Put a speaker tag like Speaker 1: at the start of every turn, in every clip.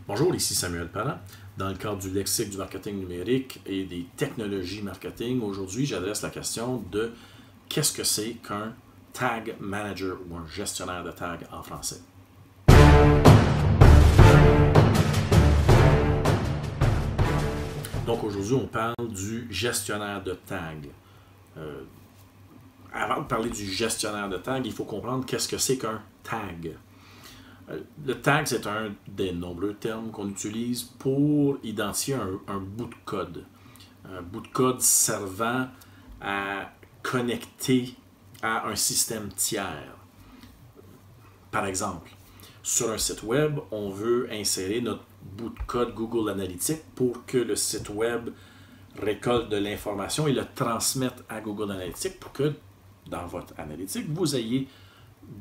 Speaker 1: Bonjour, ici Samuel Parent. Dans le cadre du lexique du marketing numérique et des technologies marketing, aujourd'hui, j'adresse la question de qu'est-ce que c'est qu'un tag manager ou un gestionnaire de tag en français. Donc aujourd'hui, on parle du gestionnaire de tag. Avant de parler du gestionnaire de tag, il faut comprendre qu'est-ce que c'est qu'un tag. Le tag, c'est un des nombreux termes qu'on utilise pour identifier un bout de code. Un bout de code servant à connecter à un système tiers. Par exemple, sur un site web, on veut insérer notre bout de code Google Analytics pour que le site web récolte de l'information et le transmette à Google Analytics pour que, dans votre analytique, vous ayez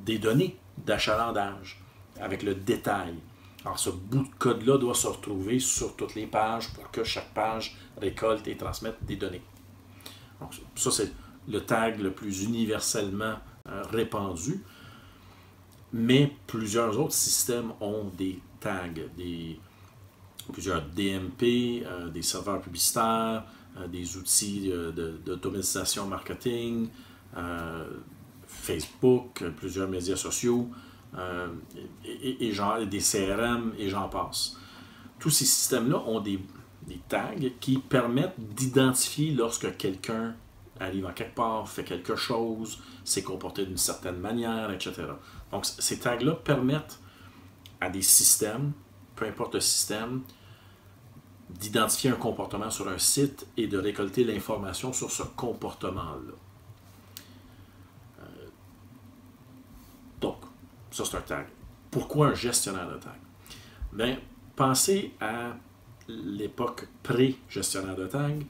Speaker 1: des données d'achalandage avec le détail. Alors, ce bout de code-là doit se retrouver sur toutes les pages pour que chaque page récolte et transmette des données. Donc, ça, c'est le tag le plus universellement répandu. Mais plusieurs autres systèmes ont des tags, plusieurs DMP, des serveurs publicitaires, des outils d'automatisation marketing, Facebook, plusieurs médias sociaux, et des CRM, et j'en passe. Tous ces systèmes-là ont des tags qui permettent d'identifier lorsque quelqu'un arrive en quelque part, fait quelque chose, s'est comporté d'une certaine manière, etc. Donc, ces tags-là permettent à des systèmes, peu importe le système, d'identifier un comportement sur un site et de récolter l'information sur ce comportement-là. Donc, ça c'est un tag. Pourquoi un gestionnaire de tag? Bien, pensez à l'époque pré-gestionnaire de tag.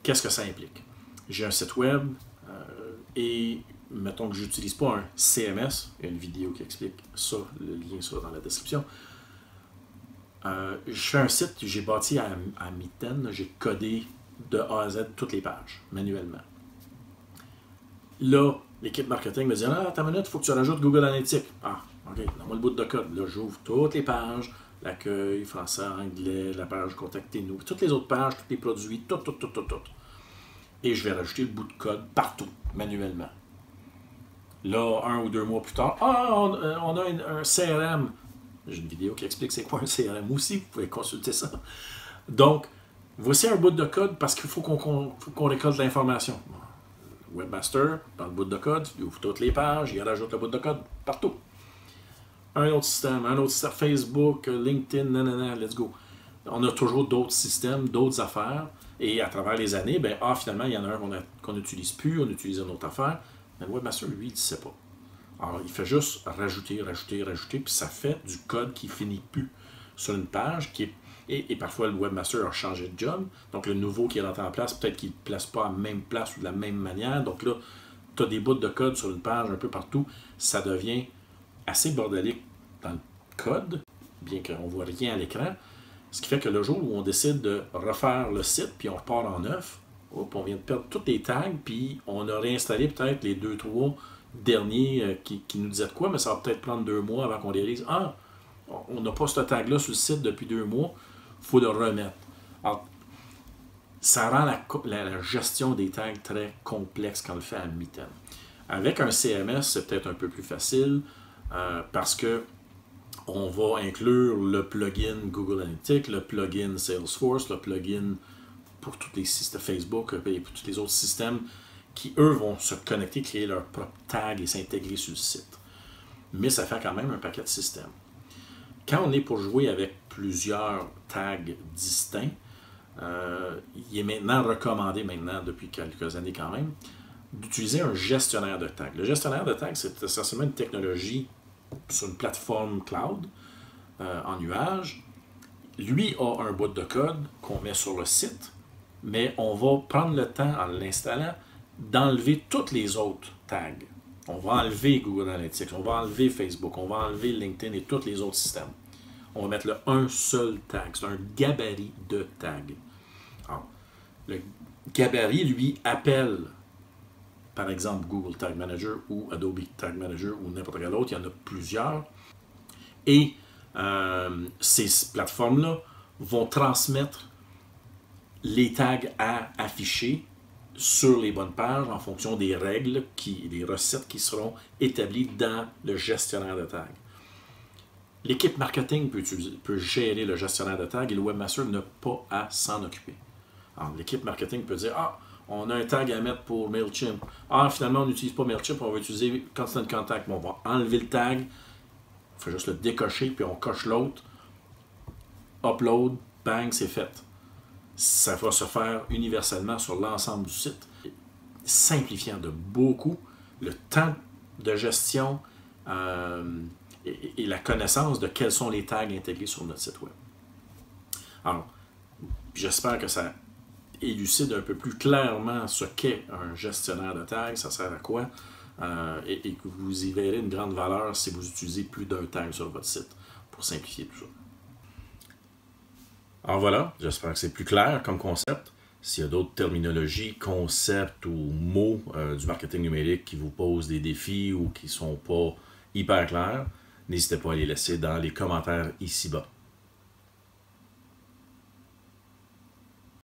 Speaker 1: Qu'est-ce que ça implique? J'ai un site web et mettons que je n'utilise pas un CMS. Il y a une vidéo qui explique ça, le lien sera dans la description. Je fais un site, j'ai bâti à mitaine, j'ai codé de A à Z toutes les pages, manuellement. Là, l'équipe marketing me dit « Ah, ta minute, il faut que tu rajoutes Google Analytics. » Ah, OK, donne-moi le bout de code. Là, j'ouvre toutes les pages, l'accueil, français, anglais, la page « Contactez-nous », toutes les autres pages, tous les produits, tout. Et je vais rajouter le bout de code partout, manuellement. Là, 1 ou 2 mois plus tard, on a un CRM. J'ai une vidéo qui explique c'est quoi un CRM aussi, vous pouvez consulter ça. Donc, voici un bout de code parce qu'il faut qu'on récolte l'information. Webmaster, dans le bout de code, il ouvre toutes les pages, il rajoute le bout de code partout. Un autre système, Facebook, LinkedIn, nanana, let's go. On a toujours d'autres systèmes, d'autres affaires, et à travers les années, ben, finalement, il y en a un qu'on n'utilise plus, on utilise une autre affaire, mais le Webmaster, lui, il ne sait pas. Alors, il fait juste rajouter, puis ça fait du code qui ne finit plus sur une page, et parfois le webmaster a changé de job, donc le nouveau qui est rentré en place, peut-être qu'il ne place pas à la même place ou de la même manière, donc là, tu as des bouts de code sur une page un peu partout, ça devient assez bordélique dans le code, bien qu'on ne voit rien à l'écran, ce qui fait que le jour où on décide de refaire le site, puis on repart en neuf, on vient de perdre tous les tags, puis on a réinstallé peut-être les 2-3 derniers qui nous disaient de quoi, mais ça va peut-être prendre 2 mois avant qu'on les lise. Ah, on n'a pas ce tag-là sur le site depuis 2 mois, il faut le remettre. Alors, ça rend la gestion des tags très complexe quand on le fait à mi-temps. Avec un CMS, c'est peut-être un peu plus facile parce que on va inclure le plugin Google Analytics, le plugin Salesforce, le plugin pour tous les systèmes Facebook et pour tous les autres systèmes qui, eux, vont se connecter, créer leur propre tag et s'intégrer sur le site. Mais ça fait quand même un paquet de systèmes. Quand on est pour jouer avec plusieurs tags distincts, il est maintenant recommandé, depuis quelques années quand même, d'utiliser un gestionnaire de tags. Le gestionnaire de tags, c'est essentiellement une technologie sur une plateforme cloud, en nuage. Lui a un bout de code qu'on met sur le site, mais on va prendre le temps, en l'installant, d'enlever tous les autres tags. On va enlever Google Analytics, on va enlever Facebook, on va enlever LinkedIn et tous les autres systèmes. On va mettre un seul tag. C'est un gabarit de tags. Alors, le gabarit, lui, appelle, par exemple, Google Tag Manager ou Adobe Tag Manager ou n'importe quel autre. Il y en a plusieurs. Et ces plateformes-là vont transmettre les tags à afficher sur les bonnes pages en fonction des règles, des recettes qui seront établies dans le gestionnaire de tags. L'équipe marketing peut gérer le gestionnaire de tags et le webmaster n'a pas à s'en occuper. Alors, l'équipe marketing peut dire, ah, on a un tag à mettre pour MailChimp. Ah, finalement, on n'utilise pas MailChimp, on va utiliser Constant Contact. Bon, on va enlever le tag, on fait juste le décocher, puis on coche l'autre. Upload, bang, c'est fait. Ça va se faire universellement sur l'ensemble du site, simplifiant de beaucoup le temps de gestion et la connaissance de quels sont les tags intégrés sur notre site web. Alors, j'espère que ça élucide un peu plus clairement ce qu'est un gestionnaire de tags, ça sert à quoi, et que vous y verrez une grande valeur si vous utilisez plus d'un tag sur votre site pour simplifier tout ça. Alors voilà, j'espère que c'est plus clair comme concept. S'il y a d'autres terminologies, concepts ou mots du marketing numérique qui vous posent des défis ou qui ne sont pas hyper clairs, n'hésitez pas à les laisser dans les commentaires ici-bas.